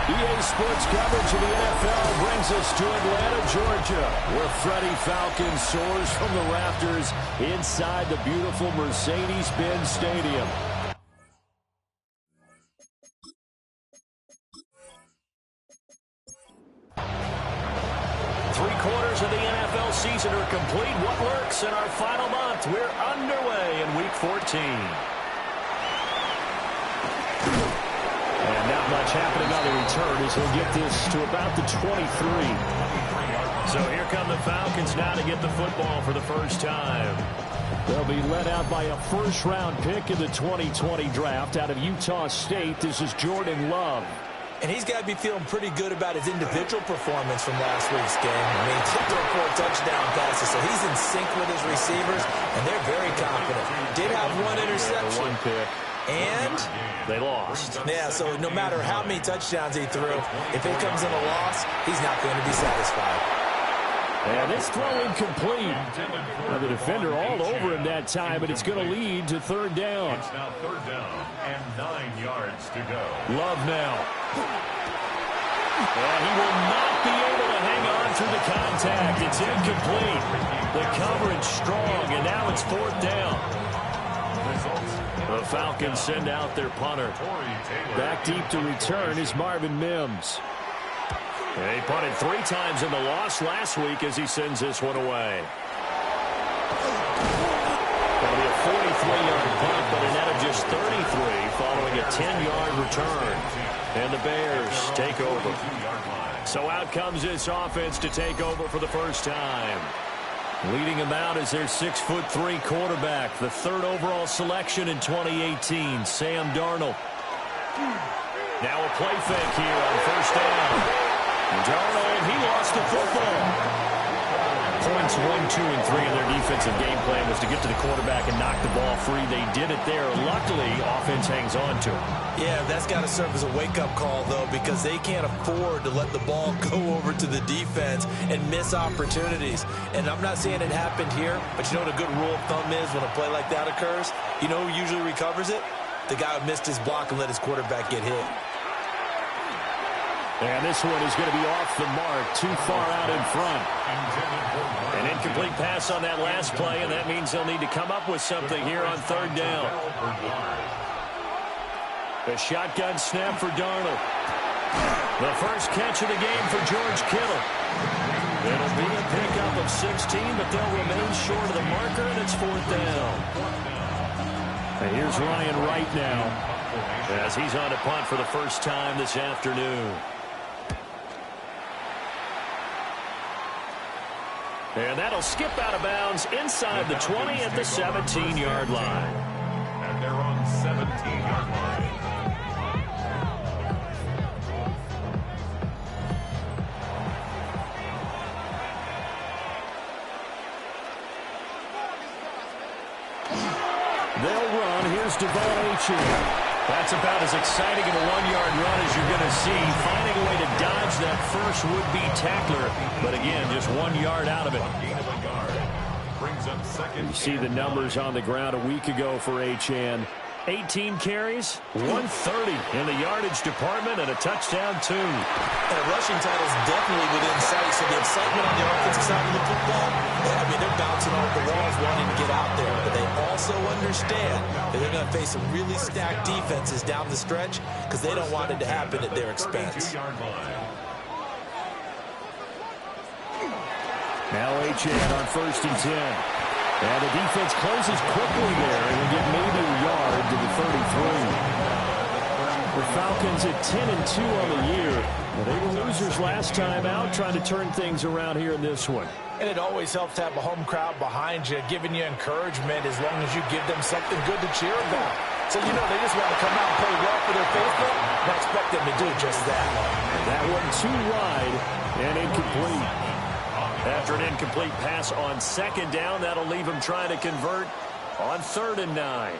EA Sports coverage of the NFL brings us to Atlanta, Georgia, where Freddie Falcon soars from the rafters inside the beautiful Mercedes-Benz Stadium. Three-quarters of the NFL season are complete. What works in our final month? We're underway in Week 14. And not much happening on the return as he'll get this to about the 23. So here come the Falcons now to get the football for the first time. They'll be led out by a first-round pick in the 2020 draft out of Utah State. This is Jordan Love. And he's got to be feeling pretty good about his individual performance from last week's game. I mean, he threw 4 touchdown passes, so he's in sync with his receivers, and they're very confident. Did have one interception. One pick. And they lost. Yeah, so no matter how many touchdowns he threw, if it comes in a loss, he's not going to be satisfied. And this throw incomplete. Now the defender all over him that time, but it's going to lead to third down. It's now third down and 9 yards to go. Love now. And he will not be able to hang on through the contact. It's incomplete. The coverage strong, and now it's fourth down. The Falcons send out their punter. Back deep to return is Marvin Mims. And he punted 3 times in the loss last week as he sends this one away. That'll be a 43-yard punt, but a net of just 33 following a 10-yard return. And the Bears take over. So out comes this offense to take over for the first time. Leading him out is their 6'3" quarterback, the 3rd overall selection in 2018, Sam Darnold. Now a play fake here on first down. Darnold, he lost the football. Points 1, 2, and 3 in their defensive game plan was to get to the quarterback and knock the ball free. They did it there. Luckily, offense hangs on to it. Yeah, that's got to serve as a wake-up call, though, because they can't afford to let the ball go over to the defense and miss opportunities. And I'm not saying it happened here, but you know what a good rule of thumb is when a play like that occurs? You know who usually recovers it? The guy who missed his block and let his quarterback get hit. And this one is going to be off the mark, too far out in front. An incomplete pass on that last play, and that means they'll need to come up with something here on third down. The shotgun snap for Darnold. The first catch of the game for George Kittle. It'll be a pickup of 16, but they'll remain short of the marker, and it's fourth down. And here's Ryan Wright now, as he's on to punt for the first time this afternoon. And that'll skip out of bounds inside the 20 at the 17-yard line. And they're on 17-yard line. They'll run. Here's Devon Achane. That's about as exciting of a 1-yard run as you're going to see. Finding a way to dodge that first would-be tackler. But again, just 1 yard out of it. You see the numbers on the ground a week ago for Achane. 18 carries, 130 in the yardage department, and a touchdown, too. And a rushing title is definitely within sight, so the excitement on the offensive side of the football, I mean, they're bouncing off the walls wanting to get out there, but they also understand that they're going to face some really stacked defenses down the stretch because they don't want it to happen at their expense. Now Achane on 1st and 10. And the defense closes quickly there and will get maybe a yard to the 33. The Falcons at 10-2 on the year. Well, they were losers last time out, trying to turn things around here in this one. And it always helps to have a home crowd behind you, giving you encouragement as long as you give them something good to cheer about. So, you know, they just want to come out and play well for their faithful. I expect them to do just that. That one too wide and incomplete. After an incomplete pass on 2nd down, that'll leave him trying to convert on 3rd and 9.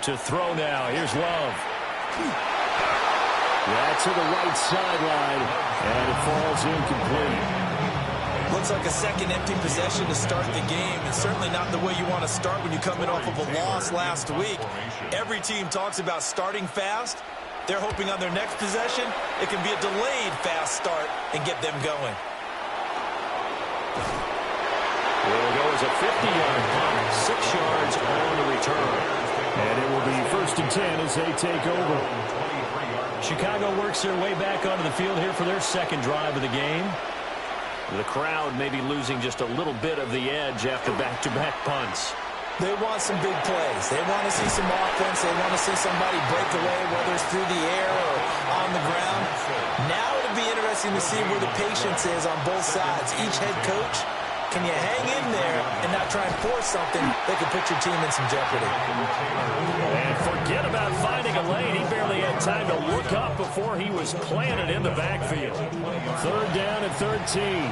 To throw now, here's Love. Yeah, to the right sideline, and it falls incomplete. Looks like a second empty possession to start the game, and certainly not the way you want to start when you come in off of a loss last week. Every team talks about starting fast. They're hoping on their next possession, it can be a delayed fast start and get them going. It'll go as a 50-yard punt, 6 yards on the return. And it will be 1st and 10 as they take over. Chicago works their way back onto the field here for their second drive of the game. The crowd may be losing just a little bit of the edge after back-to-back punts. They want some big plays. They want to see some offense. They want to see somebody break away, whether it's through the air or on the ground. Now it'll be interesting to see where the patience is on both sides. Each head coach, can you hang in there and not try and force something that could put your team in some jeopardy? And forget about finding a lane. He barely had time to look up before he was planted in the backfield. 3rd down and 13.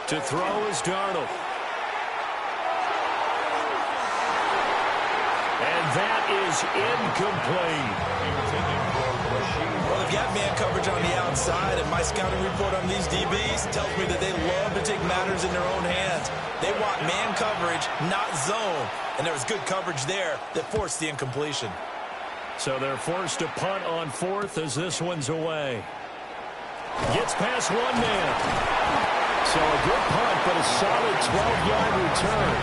To throw is Darnold. And that is incomplete. Well, they've got man coverage on the outside, and my scouting report on these DBs tells me that they love to take matters in their own hands. They want man coverage, not zone. And there was good coverage there that forced the incompletion. So they're forced to punt on 4th as this one's away. Gets past one man. So a good punt, but a solid 12-yard return.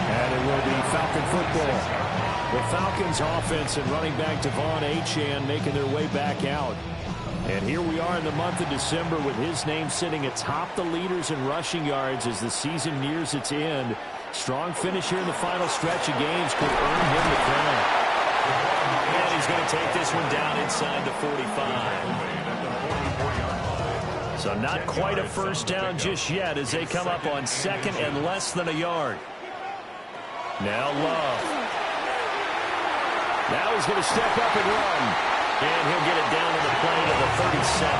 And it will be Falcon football. The Falcons offense and running back Devon Achane making their way back out. And here we are in the month of December with his name sitting atop the leaders in rushing yards as the season nears its end. Strong finish here in the final stretch of games could earn him the crown. And he's going to take this one down inside the 45. So not quite a first down just yet as they come up on 2nd and less than a yard. Now Love. Now he's going to step up and run. And he'll get it down to the plane of the 37.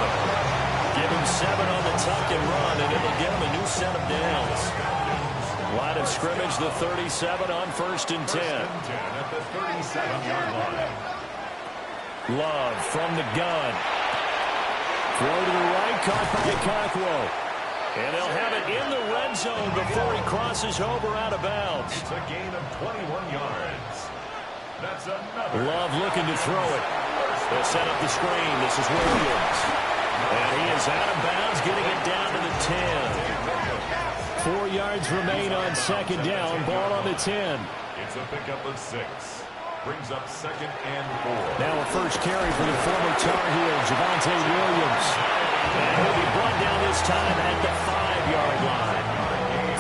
Give him 7 on the tuck and run, and it'll give him a new set of downs. Line of scrimmage, the 37 on 1st and 10. At the 37-yard line. Love from the gun. Throw to the right, caught by Okonkwo. And they'll have it in the red zone before he crosses over out of bounds. It's a gain of 21 yards. That's another. Love looking to throw it. They'll set up the screen. This is Williams. And he is out of bounds, getting it down to the 10. 4 yards remain on 2nd down. Ball on the 10. It's a pickup of 6. Brings up 2nd and 4. Now a first carry for the former Tar Heel, Javonte Williams. And he'll be brought down this time at the 5-yard line.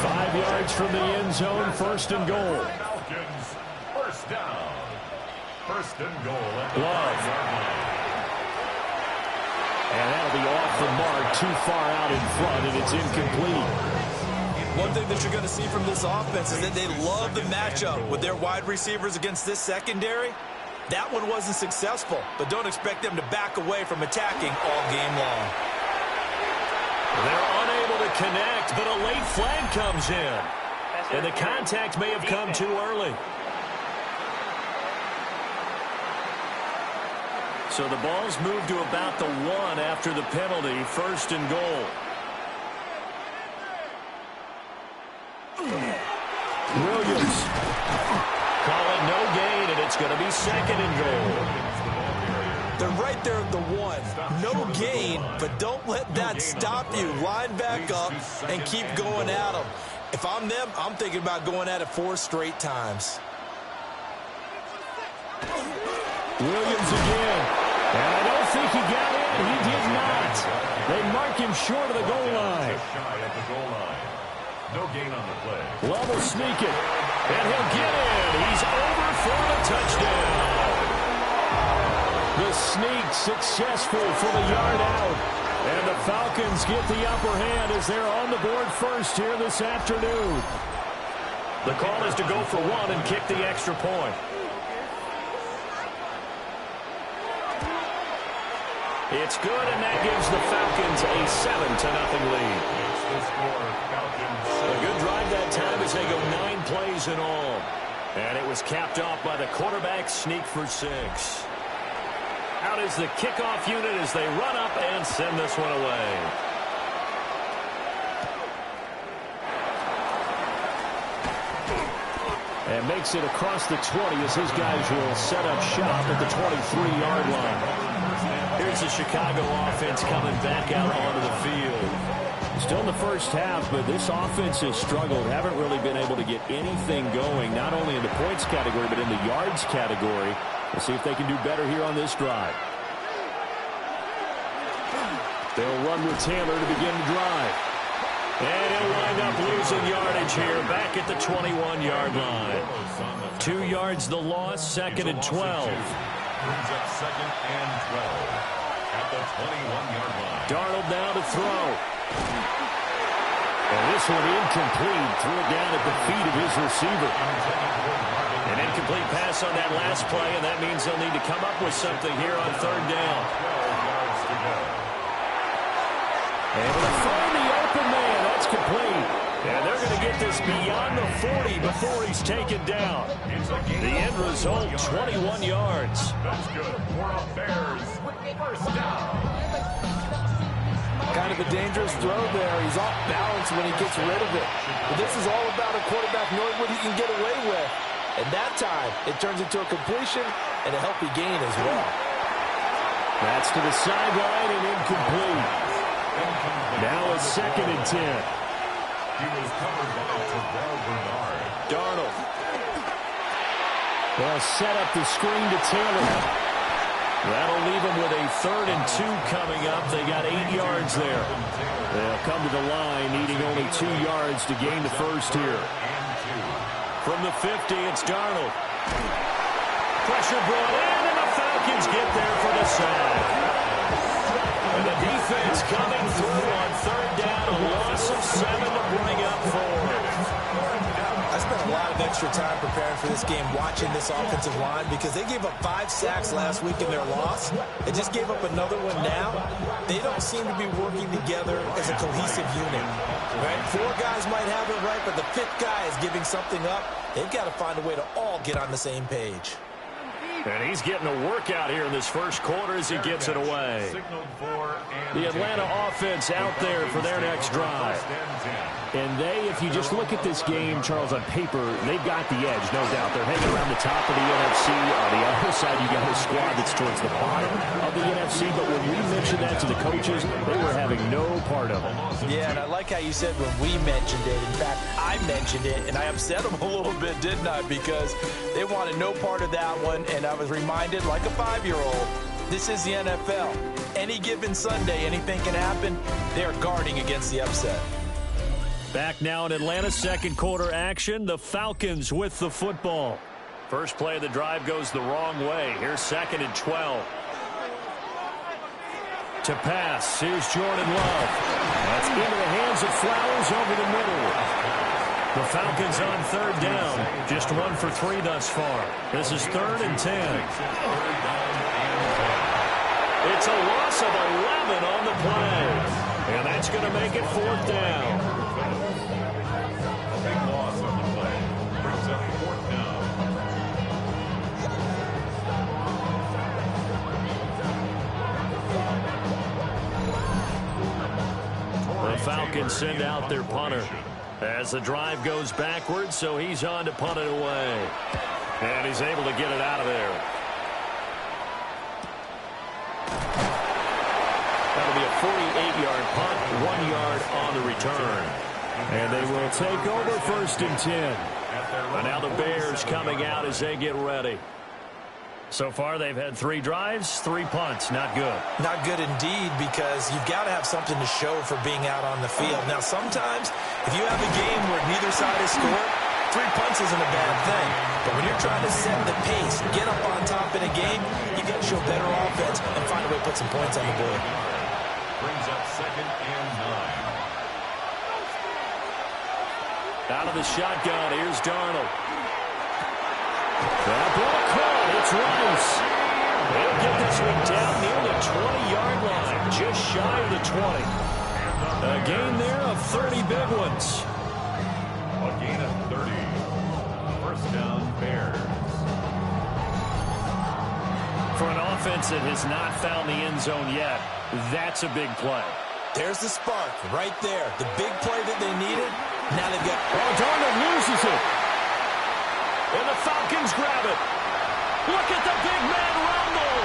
5 yards from the end zone, 1st and goal. Falcons, first down. 1st and goal at the Love. 5-yard line. And that'll be off the mark, too far out in front, and it's incomplete. One thing that you're going to see from this offense is that they love the matchup with their wide receivers against this secondary. That one wasn't successful, but don't expect them to back away from attacking all game long. They're unable to connect, but a late flag comes in. And the contact may have come too early. So the ball's moved to about the 1 after the penalty, 1st and goal. Williams. Call it no gain, and it's going to be 2nd and goal. They're right there at the 1. No gain, but don't let that stop you. Line back up and keep going at them. If I'm them, I'm thinking about going at it 4 straight times. Williams again. And I don't think he got in. He did not. They mark him short of the goal line. Shy of the goal line. No gain on the play. Love will sneak it. And he'll get in. He's over for the touchdown. The sneak successful from a yard out. And the Falcons get the upper hand as they're on the board first here this afternoon. The call is to go for 1 and kick the extra point. It's good, and that gives the Falcons a 7-0 lead. A good drive that time as they go 9 plays in all. And it was capped off by the quarterback sneak for 6. out is the kickoff unit as they run up and send this one away. And makes it across the 20 as his guys will set up shop at the 23-yard line. Here's the Chicago offense coming back out onto the field. Still in the first half, but this offense has struggled. Haven't really been able to get anything going, not only in the points category, but in the yards category. We'll see if they can do better here on this drive. They'll run with Taylor to begin the drive. And he'll wind up losing yardage here back at the 21-yard line. 2 yards the loss, 2nd and 12. Brings up 2nd and 12 at the 21-yard line. Darnold now to throw. And this one incomplete. Threw it down at the feet of his receiver. An incomplete pass on that last play, and that means they'll need to come up with something here on 3rd down. Able to find the open man. That's complete. And they're going to get this beyond the 40 before he's taken down. The end result, 21 yards. That's good. For a Bears first down. Kind of a dangerous throw there. He's off balance when he gets rid of it. But this is all about a quarterback knowing what he can get away with. And that time, it turns into a completion and a healthy gain as well. That's to the sideline and incomplete. Now it's 2nd and 10. He was covered by Terrell Bernard. Darnold. They'll set up the screen to Taylor. That'll leave them with a 3rd and 2 coming up. They got 8 yards there. They'll come to the line, needing only 2 yards to gain the first here. From the 50, it's Darnold. Pressure brought in, and the Falcons get there for the sack. And the defense coming through on 3rd down, a loss of 7 to bring up 4. I spent a lot of extra time preparing for this game, watching this offensive line, because they gave up 5 sacks last week in their loss. They just gave up another one now. They don't seem to be working together as a cohesive unit. Right? 4 guys might have it right, but the 5th guy is giving something up. They've got to find a way to all get on the same page. And he's getting a workout here in this first quarter as he gets it away. The Atlanta offense out there for their next drive. And they, if you just look at this game, Charles, on paper, they've got the edge, no doubt. They're hanging around the top of the NFC. On the other side, you got a squad that's towards the bottom of the NFC. But when we mentioned that to the coaches, they were having no part of it. Yeah, and I like how you said when we mentioned it. In fact, I mentioned it, and I upset them a little bit, didn't I? Because they wanted no part of that one, and I was reminded, like a 5-year-old, this is the NFL. Any given Sunday, anything can happen. They're guarding against the upset. Back now in Atlanta, second quarter action. The Falcons with the football. First play of the drive goes the wrong way. Here's 2nd and 12. To pass, here's Jordan Love. That's into the hands of Flowers over the middle. The Falcons on 3rd down. Just 1 for 3 thus far. This is 3rd and 10. It's a loss of 11 on the play. And that's going to make it 4th down. Big loss on the play. Brings up 4th down. The Falcons send out their punter as the drive goes backwards, so he's on to punt it away. And he's able to get it out of there. That'll be a 48-yard punt, 1 yard on the return. And they will take over 1st and 10. And now the Bears coming out as they get ready. So far, they've had 3 drives, 3 punts. Not good. Not good indeed, because you've got to have something to show for being out on the field. Now, sometimes, if you have a game where neither side has scored, 3 punts isn't a bad thing. But when you're trying to set the pace, get up on top in a game, you got to show better offense and find a way to put some points on the board. Brings up 2nd and 9. Out of the shotgun, here's Darnold. That ball caught. It's Rice. They'll get this one down near the 20-yard line, just shy of the 20. A gain there of 30 big ones. A gain of 30. First down, Bears. For an offense that has not found the end zone yet, that's a big play. There's the spark right there. The big play that they needed. Now they've got... Oh, Darnold loses it. And the Falcons grab it. Look at the big man rumble.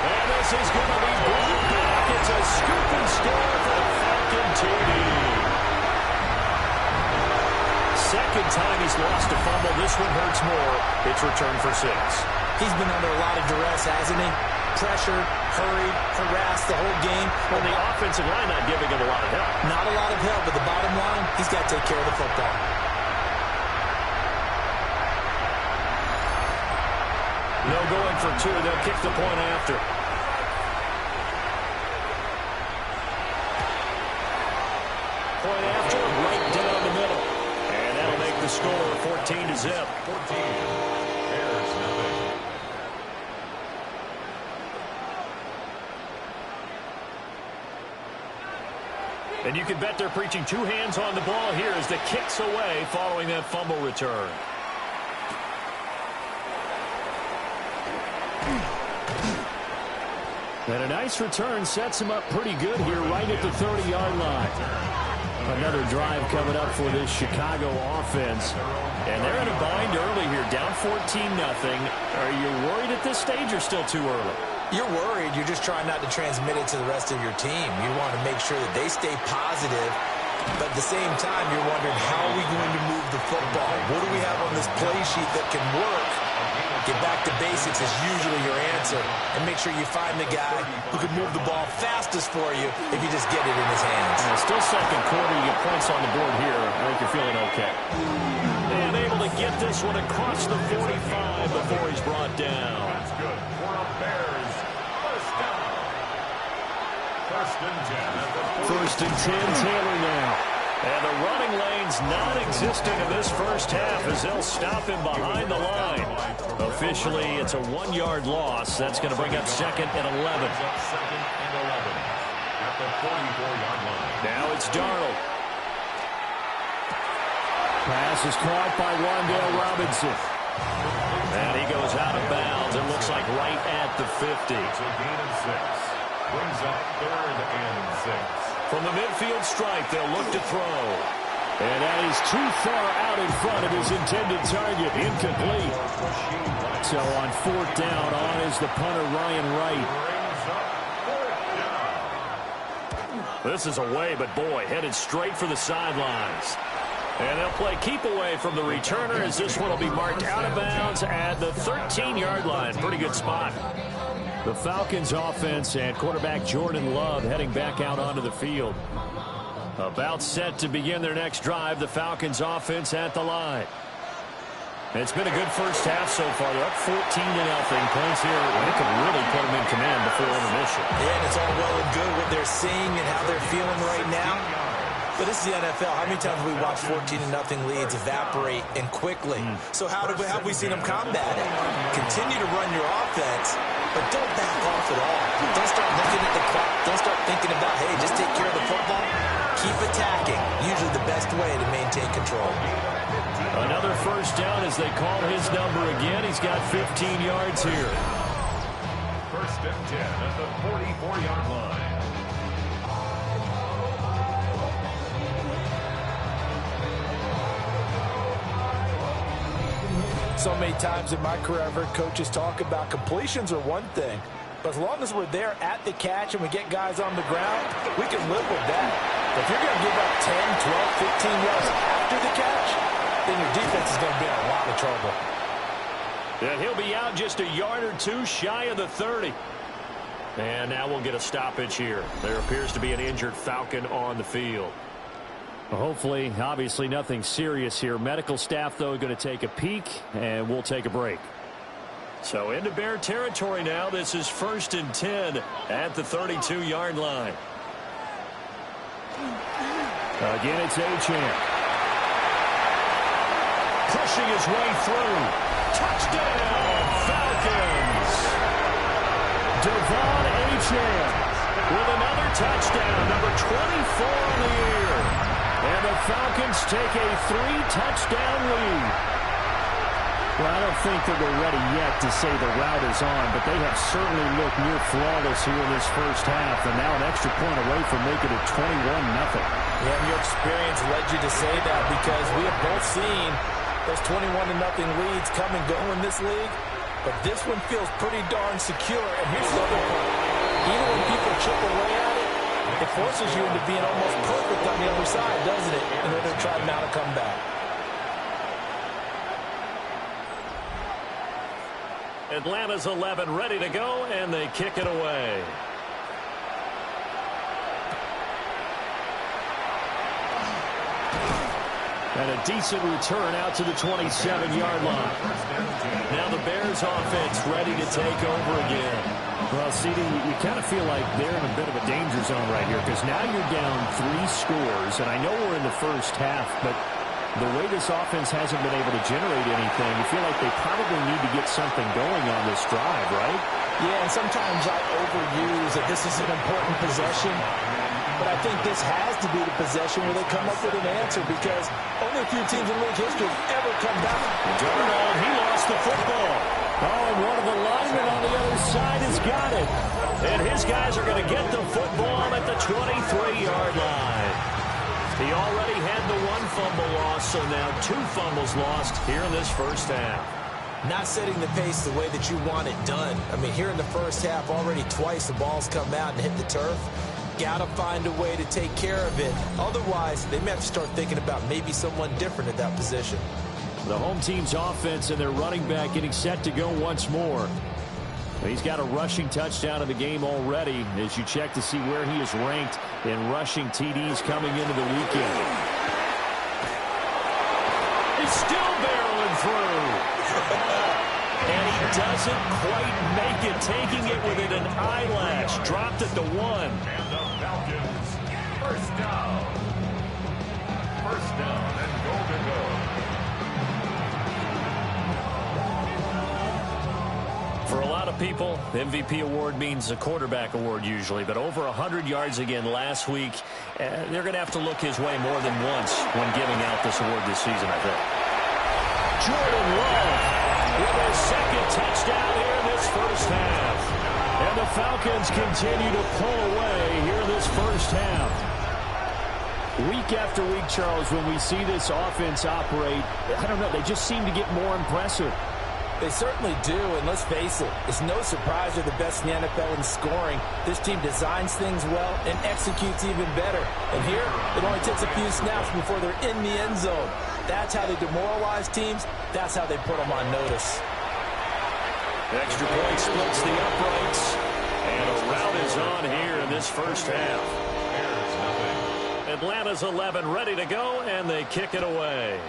And this is going to be brought back. It's a scoop and score for the Falcon TD. Second time he's lost a fumble. This one hurts more. It's returned for 6. He's been under a lot of duress, hasn't he? Pressured, hurried, harassed the whole game. Well, the offensive line not giving him a lot of help. Not a lot of help, but the bottom line, he's got to take care of the football. No going for 2. They'll kick the point after. Point after, right down the middle. And that'll make the score 14-0. 14. Bears nothing. And you can bet they're preaching 2 hands on the ball here as the kick's away following that fumble return. And a nice return sets him up pretty good here right at the 30-yard line. Another drive coming up for this Chicago offense. And they're in a bind early here, down 14-0. Are you worried at this stage or still too early? You're worried. You're just trying not to transmit it to the rest of your team. You want to make sure that they stay positive. But at the same time, you're wondering, how are we going to move the football? What do we have on this play sheet that can work? Get back to basics is usually your answer. And make sure you find the guy who can move the ball fastest for you if you just get it in his hands. Still second quarter. You get points on the board here. I think you're feeling okay. And able to get this one across the 45 before he's brought down. That's good for a Bears first down. First and 10. Taylor now. And the running lane's non-existent in this first half as they'll stop him behind the line. Officially, it's a 1-yard loss. That's going to bring up 2nd and 11. Second and 11 at the 44-yard line. Now it's Darnold. Pass is caught by Wan'Dale Robinson. And he goes out of bounds. It looks like right at the 50. It's a gain of 6. Brings up 3rd and 6. From the midfield stripe, they'll look to throw. And that is too far out in front of his intended target. Incomplete. So on 4th down, on is the punter, Ryan Wright. This is away, but boy, headed straight for the sidelines. And they'll play keep away from the returner as this one will be marked out of bounds at the 13-yard line. Pretty good spot. The Falcons offense and quarterback Jordan Love heading back out onto the field. About set to begin their next drive, the Falcons offense at the line. It's been a good first half so far. They're up 14-0. Points here. They could really put them in command before intermission. Yeah, and it's all well and good what they're seeing and how they're feeling right now. But this is the NFL. How many times have we watched 14-0 leads evaporate and quickly? So how have we seen them combat it? Continue to run your offense, but don't back off at all. Don't start looking at the clock. Don't start thinking about, hey, just take care of the football. Keep attacking. Usually the best way to maintain control. Another first down as they call his number again. He's got 15 yards here. First and 10 at the 44-yard line. So many times in my career, I've heard coaches talk about completions are one thing, but as long as we're there at the catch and we get guys on the ground, we can live with that. But if you're going to give up 10, 12, 15 yards after the catch, then your defense is going to be in a lot of trouble. And he'll be out just a yard or two shy of the 30. And now we'll get a stoppage here. There appears to be an injured Falcon on the field. Hopefully, obviously nothing serious here. Medical staff, though, going to take a peek, and we'll take a break. So into Bear territory now. This is 1st and 10 at the 32-yard line. Again, it's Achane. Pushing his way through. Touchdown, Falcons! Devon Achane with another touchdown, number 24 on the year. And the Falcons take a 3-touchdown lead. Well, I don't think that we're ready yet to say the route is on, but they have certainly looked near flawless here in this first half, and now an extra point away from making it 21-0. Yeah, and your experience led you to say that because we have both seen those 21-0 leads come and go in this league, but this one feels pretty darn secure. And here's the other part. Even when people chip away at it, it forces you into being almost perfect on the other side, doesn't it, in order to try to mount a comeback. Atlanta's 11 ready to go, and they kick it away. And a decent return out to the 27-yard line. Now the Bears offense ready to take over again. Well, CD, you kind of feel like they're in a bit of a danger zone right here because now you're down 3 scores, and I know we're in the first half, but the way this offense hasn't been able to generate anything, you feel like they probably need to get something going on this drive, right? Yeah, and sometimes I overuse that this is an important possession, but I think this has to be the possession where they come up with an answer because only a few teams in league history have ever come back. Darnold, he lost the football. Oh, and one of the linemen on the other side has got it. And his guys are going to get the football at the 23-yard line. He already had the 1 fumble loss, so now 2 fumbles lost here in this first half. Not setting the pace the way that you want it done. I mean, here in the first half, already twice the ball's come out and hit the turf. Got to find a way to take care of it. Otherwise, they may have to start thinking about maybe someone different at that position. The home team's offense and their running back getting set to go once more. He's got a rushing touchdown in the game already as you check to see where he is ranked in rushing TDs coming into the weekend. He's still barreling through. And he doesn't quite make it, taking it within an eyelash. Dropped at the 1. And the Falcons, first down. First down and goal to go. For a lot of people, the MVP award means a quarterback award usually, but over 100 yards again last week, they're going to have to look his way more than once when giving out this award this season, I think. Jordan Love with his second touchdown here in this first half. And the Falcons continue to pull away here in this first half. Week after week, Charles, when we see this offense operate, I don't know, they just seem to get more impressive. They certainly do, and let's face it, it's no surprise they're the best in the NFL in scoring. This team designs things well and executes even better. And here, it only takes a few snaps before they're in the end zone. That's how they demoralize teams. That's how they put them on notice. Extra point splits the uprights, and a rout is on here in this first half. Atlanta's 11 ready to go, and they kick it away.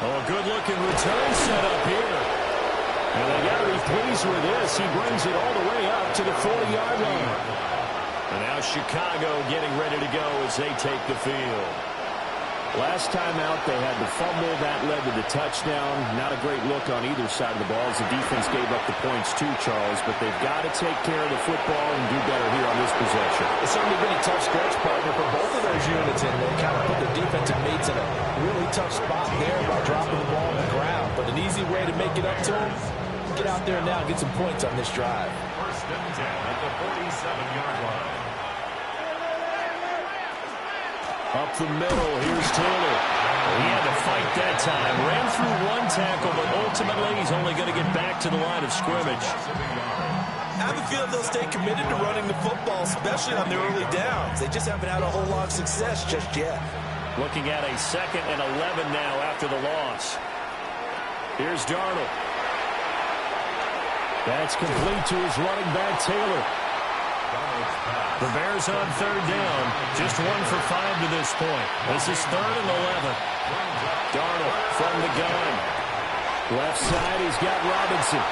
Oh, a good-looking return set up here. And they got to be pleased with this. He brings it all the way up to the 40-yard line. And now Chicago getting ready to go as they take the field. Last time out, they had the fumble. That led to the touchdown. Not a great look on either side of the ball as the defense gave up the points too, Charles. But they've got to take care of the football and do better here on this possession. It's certainly been a tough stretch, partner, for both of those units, and they kind of put their defensive mates in a really tough spot there by dropping the ball on the ground. But an easy way to make it up to them, get out there now and get some points on this drive. First and 10 at the 47-yard line. Up the middle, here's Taylor. He had to fight that time. Ran through one tackle, but ultimately he's only going to get back to the line of scrimmage. I have a feeling they'll stay committed to running the football, especially on their early downs. They just haven't had a whole lot of success just yet. Looking at a 2nd and 11 now after the loss. Here's Darnold. That's complete to his running back, Taylor. The Bears on 3rd down. Just 1 for 5 to this point. This is 3rd and 11. Darnold from the gun. Left side, he's got Robinson.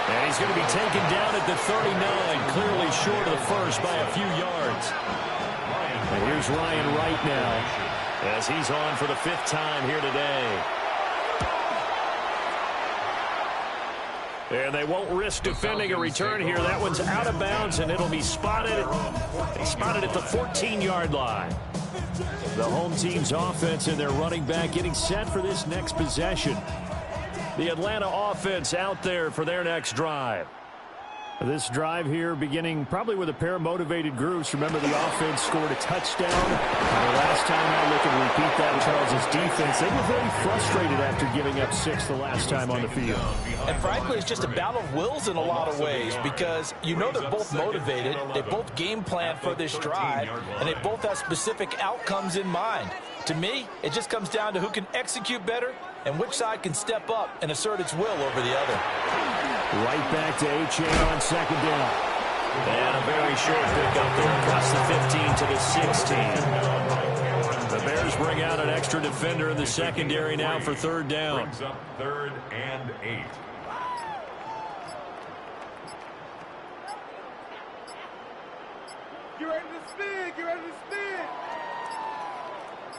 And he's going to be taken down at the 39, clearly short of the first by a few yards. And here's Ryan Wright now, as he's on for the 5th time here today. And they won't risk defending a return here. That one's out of bounds, and it'll be spotted. They spotted at the 14-yard line. The home team's offense and their running back getting set for this next possession. The Atlanta offense out there for their next drive. This drive here beginning probably with a pair of motivated groups. Remember, the offense scored a touchdown. The last time I look and repeat that, Charles' defense, they were very frustrated after giving up 6 the last time on the field. And frankly, it's just a battle of wills in a lot of ways because you know they're both motivated. They both game plan for this drive, and they both have specific outcomes in mind. To me, it just comes down to who can execute better and which side can step up and assert its will over the other. Right back to H.A. on second down. And a very short pickup there across the 15 to the 16. The Bears bring out an extra defender in the secondary now for third down. Brings up 3rd and 8. Get ready to spin! Get ready to spin!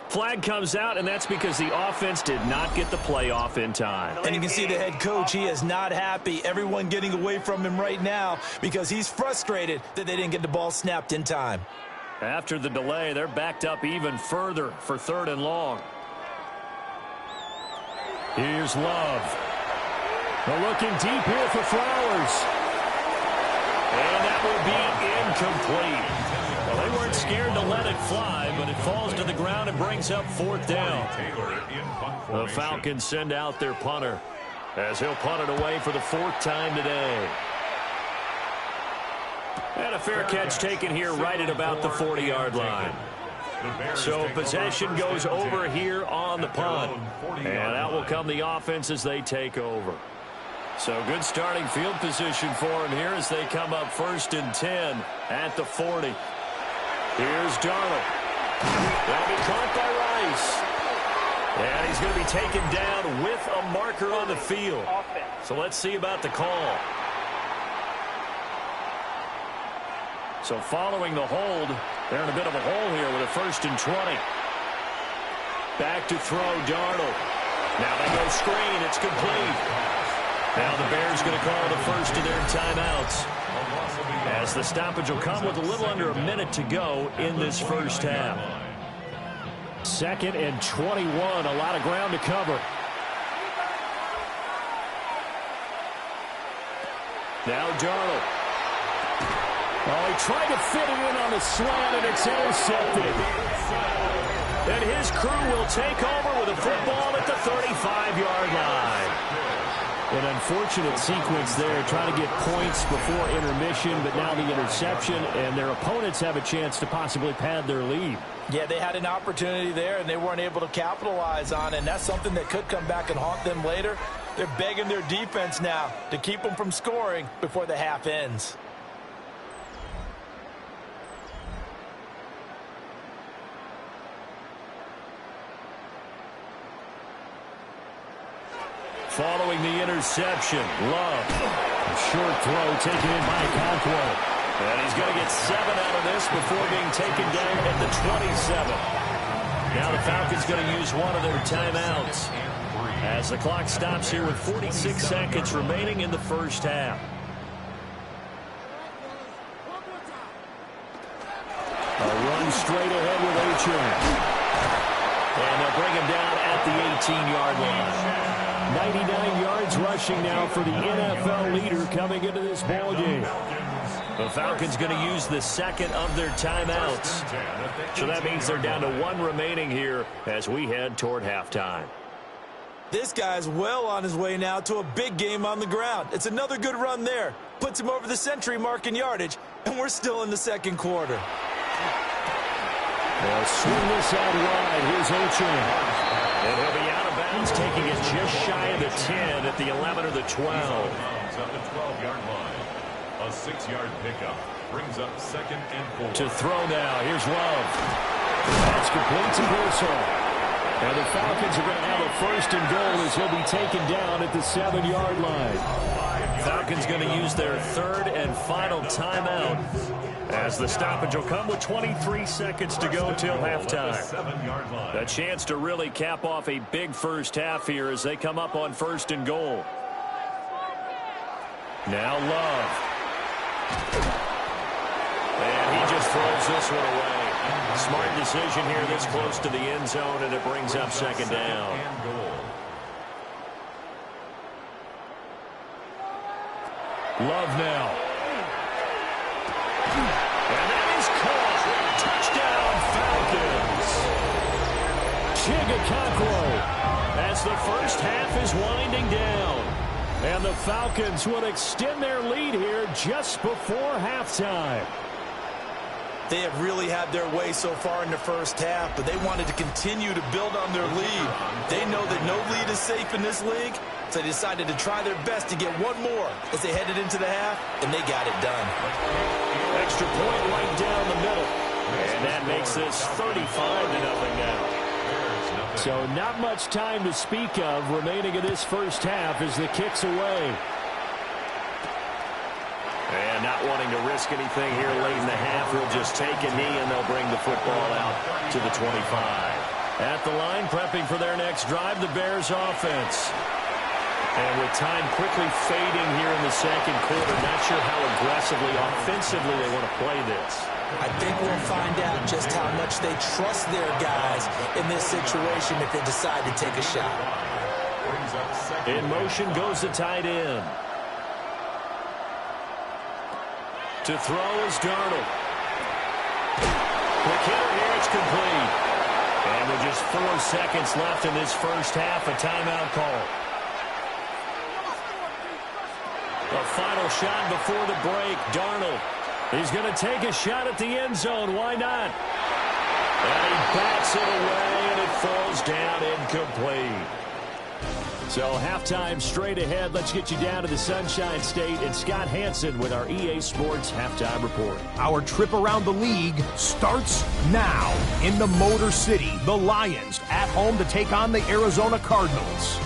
Flag comes out, and that's because the offense did not get the play off in time. And you can see the head coach, he is not happy. Everyone getting away from him right now because he's frustrated that they didn't get the ball snapped in time. After the delay, they're backed up even further for 3rd and long. Here's Love. They're looking deep here for Flowers. And that will be incomplete. Well, they weren't scared to let it fly, but it falls to the ground and brings up 4th down. The Falcons send out their punter as he'll punt it away for the 4th time today. And a fair catch taken here right at about the 40-yard line. So possession goes over here on the punt. And out will come the offense as they take over. So good starting field position for him here as they come up 1st and 10 at the 40. Here's Darnold. That'll be caught by Rice. And he's going to be taken down with a marker on the field. So let's see about the call. So following the hold, they're in a bit of a hole here with a 1st and 20. Back to throw, Darnold. Now they go screen. It's complete. Now the Bears going to call the first of their timeouts, as the stoppage will come with a little under a minute to go in this first half. 2nd and 21, a lot of ground to cover. Now Darnold. Oh, he tried to fit it in on a slant, and it's intercepted. And his crew will take over with a football at the 35-yard line. An unfortunate sequence there, trying to get points before intermission, but now the interception, and their opponents have a chance to possibly pad their lead. Yeah, they had an opportunity there, and they weren't able to capitalize on it, and that's something that could come back and haunt them later. They're begging their defense now to keep them from scoring before the half ends. Following the interception, Love. A short throw taken in by Conquo. And he's going to get 7 out of this before being taken down at the 27. Now the Falcons going to use one of their timeouts as the clock stops here with 46 seconds remaining in the first half. A run straight ahead with H.A. And they'll bring him down at the 18-yard line. 99 yards rushing now for the NFL leader coming into this ballgame. The Falcons going to use the 2nd of their timeouts. So that means they're down to 1 remaining here as we head toward halftime. This guy's well on his way now to a big game on the ground. It's another good run there. Puts him over the century mark in yardage, and we're still in the 2nd quarter. They'll swing this out wide. Here's H.A. And he'll be out of bounds, taking it just shy of the 10 at the 11 or the 12. At the 12-yard line. A 6-yard pickup brings up 2nd and 4. To throw now. Here's Love. That's complete to Pearsall. And the Falcons are going to have a 1st and goal as he'll be taken down at the 7-yard line. Falcons going to use their 3rd and final timeout as the stoppage will come with 23 seconds to go till halftime. A chance to really cap off a big first half here as they come up on 1st and goal. Now Love. And he just throws this one away. Smart decision here this close to the end zone, and it brings up second down. Love now. And that is caught. Touchdown, Falcons. Chigakakwo as the first half is winding down. And the Falcons will extend their lead here just before halftime. They have really had their way so far in the first half, but they wanted to continue to build on their lead. They know that no lead is safe in this league, so they decided to try their best to get one more as they headed into the half, and they got it done. Extra point right down the middle. And that makes this 35-0 now. So not much time to speak of remaining in this first half as the kick's away. And not wanting to risk anything here late in the half, he'll just take a knee and they'll bring the football out to the 25. At the line, prepping for their next drive, the Bears offense. And with time quickly fading here in the second quarter, not sure how aggressively, offensively they want to play this. I think we'll find out just how much they trust their guys in this situation if they decide to take a shot. In motion goes the tight end. To throw is Darnold. Quick hitter here, it's complete. And with just 4 seconds left in this first half, a timeout call. A final shot before the break. Darnold. He's going to take a shot at the end zone. Why not? And he bats it away, and it falls down incomplete. So halftime straight ahead. Let's get you down to the Sunshine State and Scott Hansen with our EA Sports Halftime Report. Our trip around the league starts now. In the Motor City, the Lions at home to take on the Arizona Cardinals.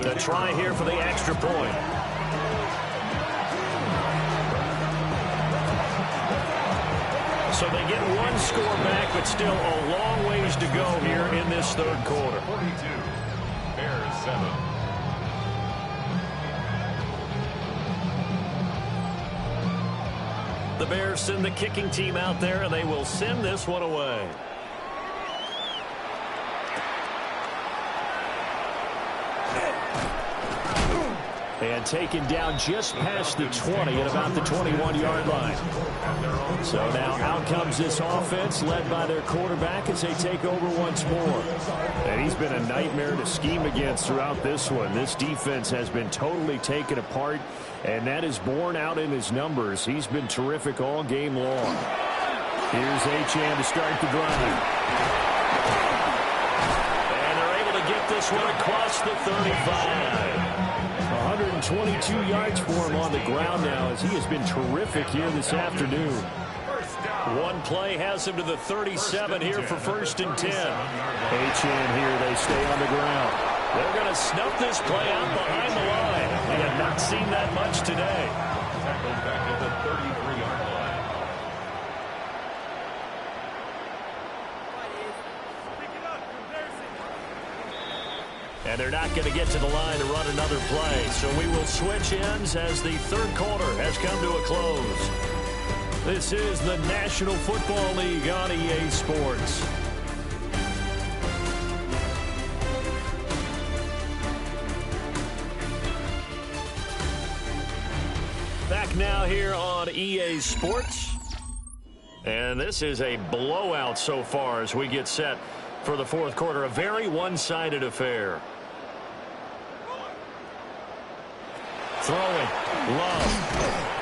The try here for the extra point. So they get one score back, but still a long ways to go here in this third quarter. 42, Bears 7. The Bears send the kicking team out there, and they will send this one away. And taken down just past the 20 at about the 21-yard line. So now out comes this offense led by their quarterback as they take over once more. And he's been a nightmare to scheme against throughout this one. This defense has been totally taken apart, and that is borne out in his numbers. He's been terrific all game long. Here's Achane to start the drive. And they're able to get this one across the 35. 122 yards for him on the ground now as he has been terrific here this afternoon. One play has him to the 37 here for 1st and 10. Achane here, they stay on the ground. They're going to snuff this play out behind the line. We have not seen that much today. Tackled back at the 33-yard line. And they're not going to get to the line to run another play. So we will switch ends as the third quarter has come to a close. This is the National Football League on EA Sports. Back now here on EA Sports. And this is a blowout so far as we get set for the fourth quarter. A very one-sided affair. Throwing. Love.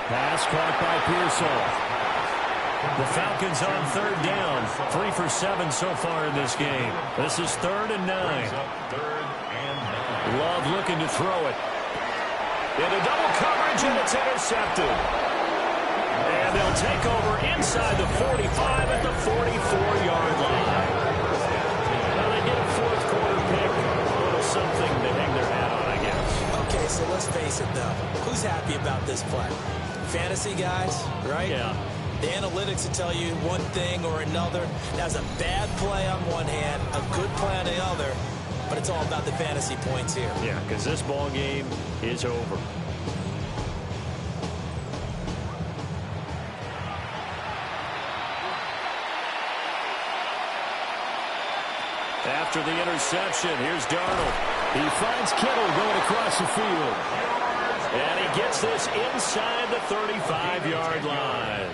Pass caught by Pearsall. The Falcons on third down. 3 for 7 so far in this game. This is 3rd and 9. Love looking to throw it. Into double coverage, and it's intercepted. And they'll take over inside the 45 at the 44-yard line. Now they get a fourth quarter pick. A little something to hang their hat on, I guess. Okay, so let's face it, though. Who's happy about this play? Fantasy guys, right? Yeah. The analytics will tell you one thing or another. That's a bad play on one hand, a good play on the other, but it's all about the fantasy points here. Yeah, because this ball game is over. After the interception, here's Darnold. He finds Kittle going across the field. And he gets this inside the 35-yard line.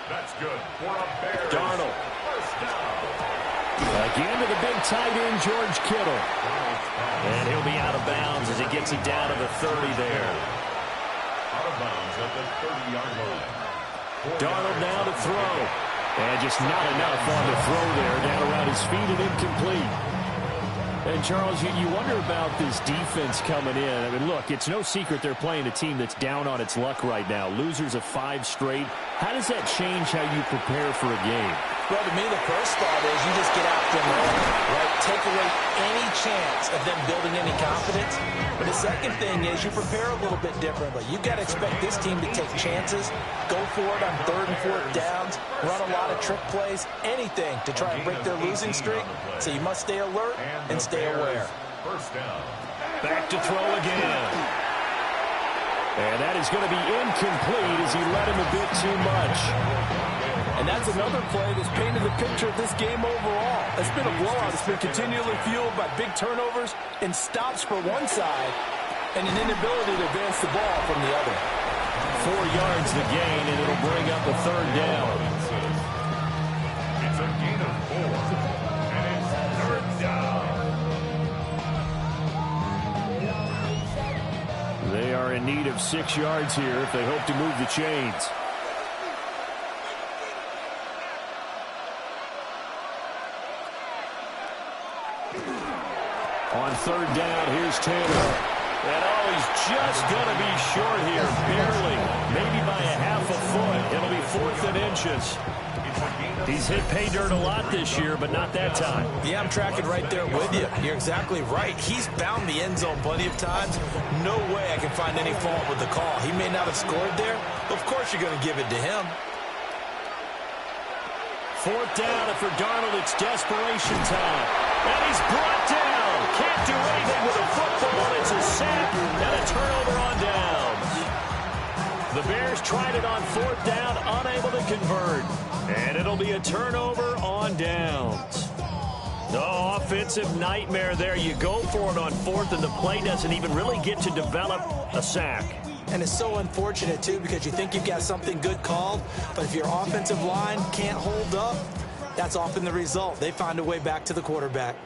That's good for a Bears. Darnold. First down. Again to the big tight end, George Kittle. And he'll be out of bounds as he gets it down to the 30 there. Out of bounds at the 30-yard line. Darnold now to throw. And just not enough on the throw there. Down around his feet and incomplete. And, Charles, you wonder about this defense coming in. I mean, look, it's no secret they're playing a team that's down on its luck right now. Losers of 5 straight. How does that change how you prepare for a game? Well, to me, the first thought is you just get out there early, right? Take away any chance of them building any confidence. But the second thing is you prepare a little bit differently. You've got to expect this team to take chances, go for it on 3rd and 4th downs, run a lot of trick plays, anything to try and break their losing streak. So you must stay alert and stay aware. First down. Back to throw again. And that is going to be incomplete as he led him a bit too much. And that's another play that's painted the picture of this game overall. It's been a blowout. It's been continually fueled by big turnovers and stops for one side and an inability to advance the ball from the other. 4 yards the gain, and it'll bring up a 3rd down. It's a gain of 4. And it's 3rd down. They are in need of 6 yards here if they hope to move the chains. On 3rd down, here's Taylor. And oh, he's just going to be short here, barely, maybe by a half a foot. It'll be 4th and inches. He's hit pay dirt a lot this year, but not that time. Yeah, I'm tracking right there with you. You're exactly right. He's found the end zone plenty of times. No way I can find any fault with the call. He may not have scored there, but of course you're going to give it to him. 4th down, and for Darnold, it's desperation time. And he's brought down. Can't do anything with a football. It's a sack and a turnover on downs. The Bears tried it on 4th down, unable to convert. And it'll be a turnover on downs. The offensive nightmare there. You go for it on 4th, and the play doesn't even really get to develop a sack. And it's so unfortunate, too, because you think you've got something good called, but if your offensive line can't hold up, that's often the result. They find a way back to the quarterback.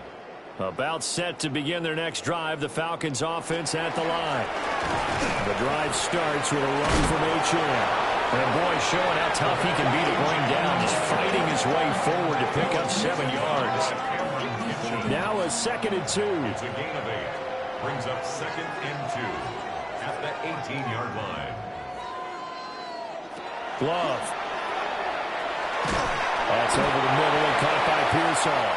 About set to begin their next drive, the Falcons offense at the line. The drive starts with a run from H.M. And boy, showing how tough he can be to bring down, just fighting his way forward to pick up 7 yards. Now a 2nd and 2. It's a gain of 8. Brings up 2nd and 2 at the 18-yard line. Glove. That's over the middle and caught by Pearsall.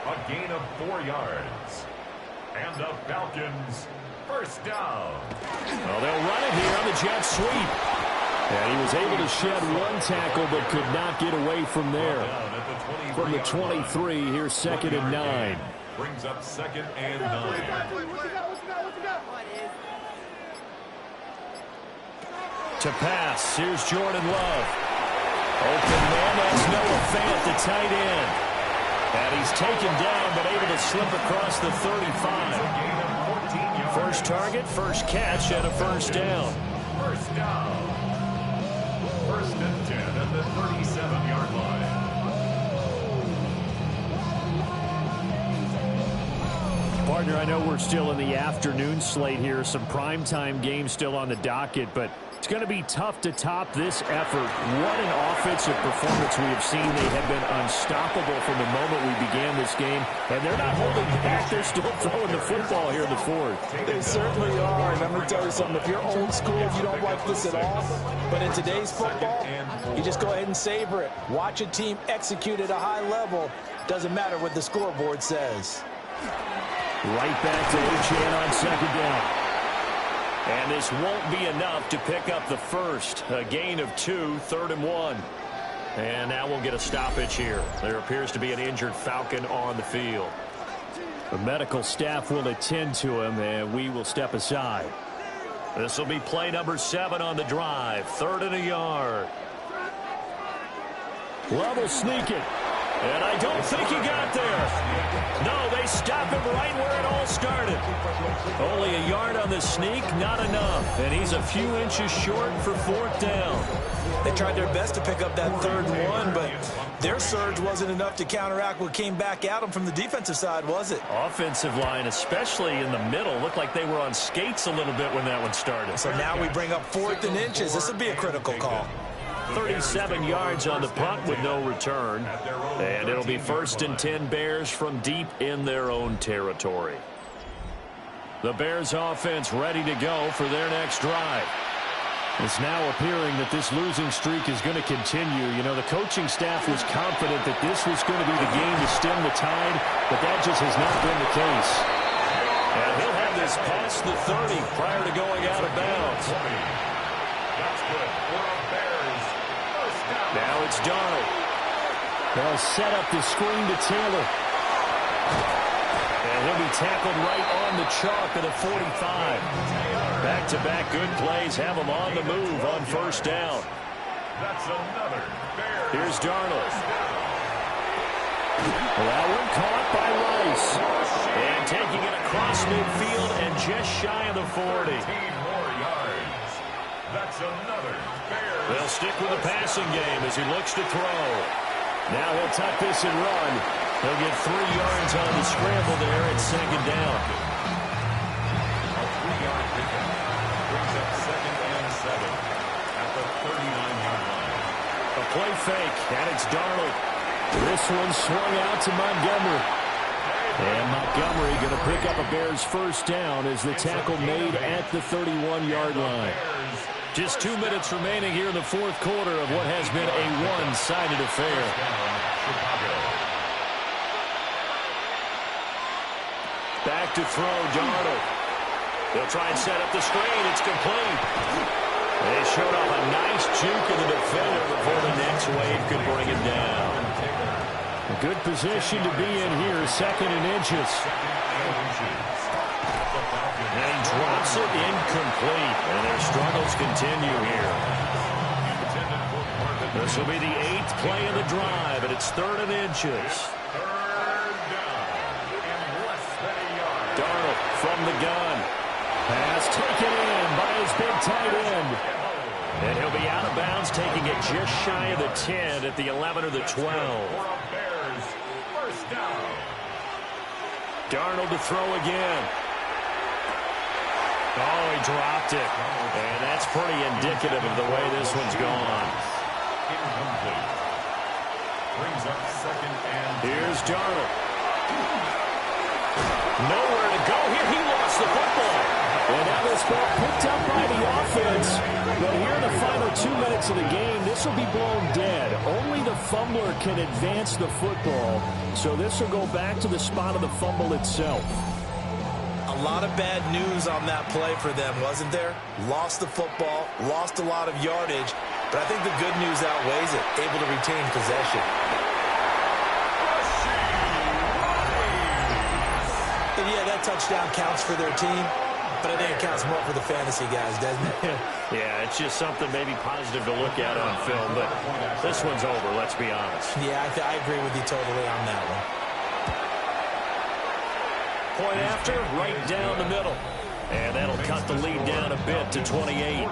A gain of 4 yards. And the Falcons, 1st down. Well, they'll run it here on the jet sweep. And he was able to shed 1 tackle but could not get away from there. From the 23, here's 2nd and 9. Brings up 2nd and 9. To pass, here's Jordan Love. Open man, that's Noah Fant, the tight end. And he's taken down, but able to slip across the 35. First target, first catch, and a 1st down. 1st down. 1st and 10 at the 37-yard line. Partner, I know we're still in the afternoon slate here. Some primetime games still on the docket, but it's going to be tough to top this effort. What an offensive performance we have seen. They have been unstoppable from the moment we began this game, and they're not holding back. They're still throwing the football here in the 4th. They certainly are, and let me tell you something. If you're old school, you don't like this at all. But in today's football, you just go ahead and savor it. Watch a team execute at a high level. Doesn't matter what the scoreboard says. Right back to H.M. on 2nd down. And this won't be enough to pick up the 1st. A gain of 2, 3rd and 1. And now we'll get a stoppage here. There appears to be an injured Falcon on the field. The medical staff will attend to him, and we will step aside. This will be play number 7 on the drive. 3rd and a yard. Love will sneak it. And I don't think he got there. No, they stop him right where it all started. Only a yard on the sneak, not enough. And he's a few inches short for 4th down. They tried their best to pick up that 3rd and 1, but their surge wasn't enough to counteract what came back at them from the defensive side, was it? Offensive line, especially in the middle, looked like they were on skates a little bit when that one started. So now we bring up 4th and inches. This would be a critical call. 37 yards on the punt with no return. And it'll be 1st and 10 Bears from deep in their own territory. The Bears offense ready to go for their next drive. It's now appearing that this losing streak is going to continue. You know, the coaching staff was confident that this was going to be the game to stem the tide, but that just has not been the case. And he'll have this past the 30 prior to going out of bounds. That's good for the Bears. 1st down. Now it's Darnold. They'll set up the screen to Taylor. And he'll be tackled right on the chalk at a 45. Back-to-back good plays have him on the move on 1st down. That's another Bears. Here's Darnold. Well, that one caught by Rice. And taking it across midfield and just shy of the 40. 13 more yards. That's another Bears. They'll stick with the passing game as he looks to throw. Now he'll tuck this and run. He'll get 3 yards on the scramble there at 2nd down. A 3-yard pickup brings up 2nd and 7 at the 39-yard line. A play fake, and it's Darnold. This one swung out to Montgomery. And Montgomery going to pick up a Bears first down as the tackle made at the 31-yard line. Just 2 minutes remaining here in the fourth quarter of what has been a one-sided affair. Back to throw, Darnold. They'll try and set up the screen. It's complete. They showed off a nice juke of the defender before the next wave could bring him down. A good position to be in here, 2nd and inches. And he drops it incomplete. And their struggles continue here. This will be the 8th play of the drive, and it's 3rd and inches. Darnold from the gun. Pass taken in by his big tight end. And he'll be out of bounds, taking it just shy of the 10 at the 11 or the 12. Darnold to throw again. Oh, he dropped it. And that's pretty indicative of the way this one's gone. Brings up 2nd and 10. Here's Darnold. Nowhere to go here. He lost the football. And now this ball picked up by the offense. But here in the final 2 minutes of the game, this will be blown dead. Only the fumbler can advance the football. So this will go back to the spot of the fumble itself. A lot of bad news on that play for them, wasn't there? Lost the football, lost a lot of yardage, but I think the good news outweighs it. Able to retain possession. And yeah, that touchdown counts for their team, but I think it counts more for the fantasy guys, doesn't it? Yeah, it's just something maybe positive to look at on film, but this one's over, let's be honest. Yeah, I agree with you totally on that one. Point after, right down the middle. And that'll cut the lead down a bit to 28.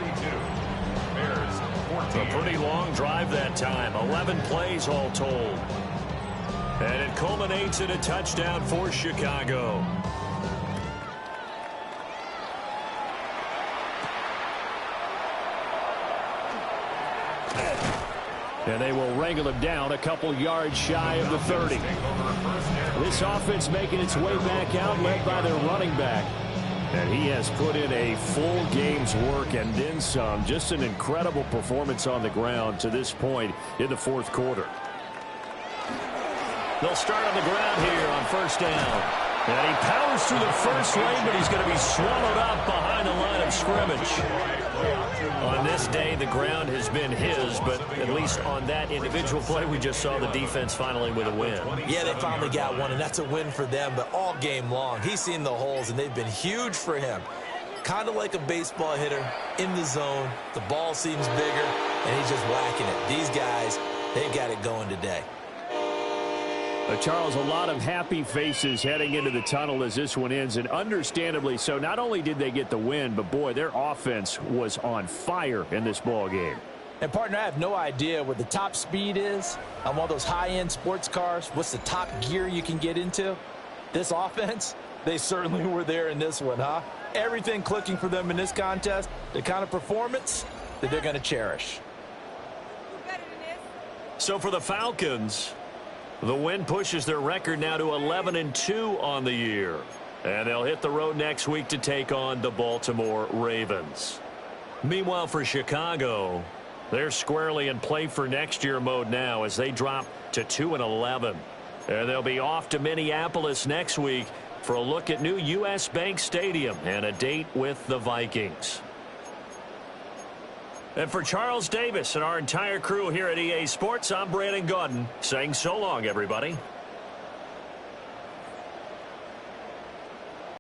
A pretty long drive that time. 11 plays all told. And it culminates in a touchdown for Chicago. And they will wrangle him down a couple yards shy of the 30. This offense making its way back out, led by their running back. And he has put in a full game's work and then some. Just an incredible performance on the ground to this point in the fourth quarter. They'll start on the ground here on first down. And he powers through the first lane, but he's going to be swallowed up behind the line of scrimmage. On this day, the ground has been his, but at least on that individual play, we just saw the defense finally with a win. Yeah, they finally got one, and that's a win for them, but all game long, he's seen the holes, and they've been huge for him. Kind of like a baseball hitter in the zone. The ball seems bigger, and he's just whacking it. These guys, they've got it going today. Charles, a lot of happy faces heading into the tunnel as this one ends, and understandably so. Not only did they get the win, but boy, their offense was on fire in this ball game. And partner, I have no idea what the top speed is on one of those high-end sports cars. What's the top gear you can get into? This offense, they certainly were there in this one, huh? Everything clicking for them in this contest, the kind of performance that they're going to cherish. So for the Falcons, the win pushes their record now to 11-2 on the year. And they'll hit the road next week to take on the Baltimore Ravens. Meanwhile, for Chicago, they're squarely in play for next year mode now as they drop to 2-11. And they'll be off to Minneapolis next week for a look at new U.S. Bank Stadium and a date with the Vikings. And for Charles Davis and our entire crew here at EA Sports, I'm Brandon Gaudin saying so long, everybody.